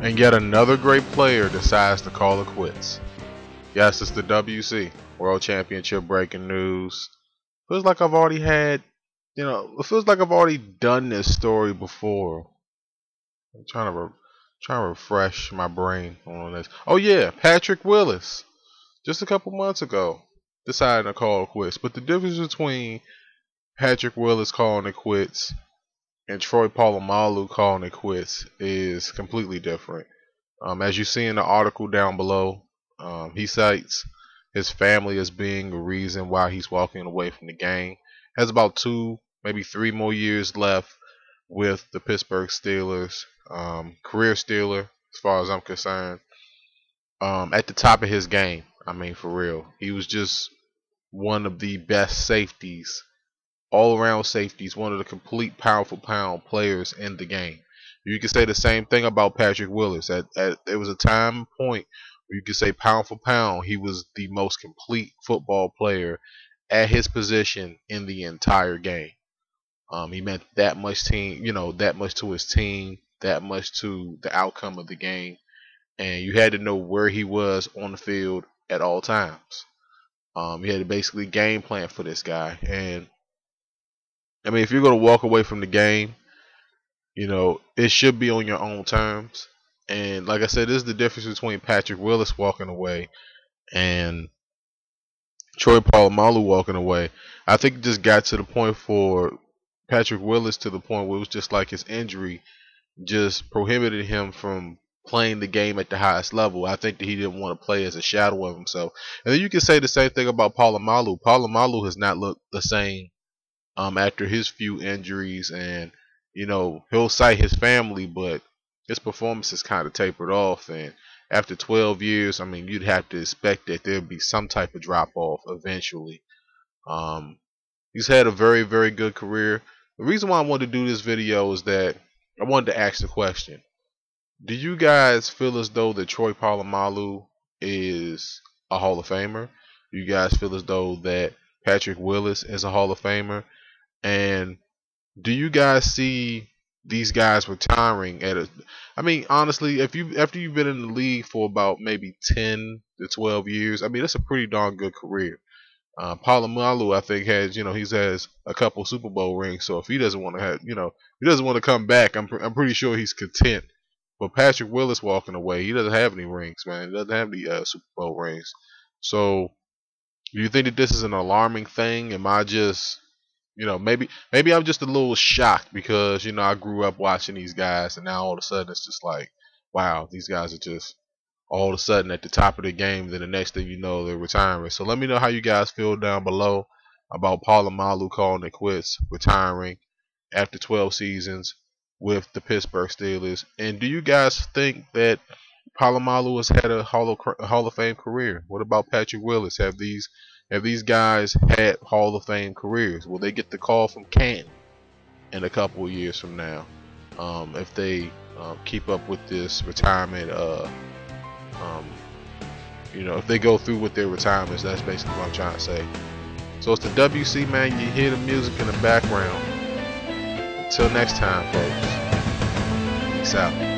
And yet another great player decides to call it quits. Yes, it's the WC, World Championship breaking news. Feels like I've already had, it feels like I've already done this story before. I'm trying to refresh my brain on this. Oh yeah, Patrick Willis, just a couple months ago, decided to call it quits. But the difference between Patrick Willis calling it quits and Troy Polamalu calling it quits is completely different. As you see in the article down below, he cites his family as being the reason why he's walking away from the game. Has about 2, maybe 3 more years left with the Pittsburgh Steelers. Career Steeler, as far as I'm concerned. At the top of his game, I mean, for real. He was just one of the best safeties, all around safeties, one of the complete powerful pound players in the game. You can say the same thing about Patrick Willis. There was a time point where you could say pound for pound, he was the most complete football player at his position in the entire game. He meant that much that much to his team, that much to the outcome of the game, and you had to know where he was on the field at all times. You had to basically game plan for this guy, and I mean, if you're going to walk away from the game, it should be on your own terms. And like I said, this is the difference between Patrick Willis walking away and Troy Polamalu walking away. I think it just got to the point for Patrick Willis to the point where it was just like his injury just prohibited him from playing the game at the highest level. I think that he didn't want to play as a shadow of himself. And then you can say the same thing about Polamalu. Polamalu has not looked the same after his few injuries, and he'll cite his family, but his performance has kind of tapered off. And after 12 years, I mean, you'd have to expect that there'd be some type of drop off eventually. He's had a very, very good career. The reason why I wanted to do this video is that I wanted to ask the question: do you guys feel as though that Troy Polamalu is a Hall of Famer? Do you guys feel as though that Patrick Willis is a Hall of Famer? And do you guys see these guys retiring I mean, honestly, after you've been in the league for about maybe 10 to 12 years, I mean, that's a pretty darn good career. Polamalu, I think, has a couple Super Bowl rings. So if he doesn't want to he doesn't want to come back, I'm pretty sure he's content. But Patrick Willis walking away, he doesn't have any rings, man. He doesn't have any Super Bowl rings. So do you think that this is an alarming thing? Am I just maybe I'm just a little shocked because I grew up watching these guys, and now all of a sudden it's just like, wow, these guys are just all of a sudden at the top of the game. Then the next thing you know, they're retiring. So let me know how you guys feel down below about Polamalu calling it quits, retiring after 12 seasons with the Pittsburgh Steelers. And do you guys think that Polamalu has had a Hall of Fame career? What about Patrick Willis? Have these guys had Hall of Fame careers? Will they get the call from Canton in a couple of years from now if they keep up with this retirement? If they go through with their retirements, that's basically what I'm trying to say. So it's the WC, man. You hear the music in the background. Until next time, folks. Peace out.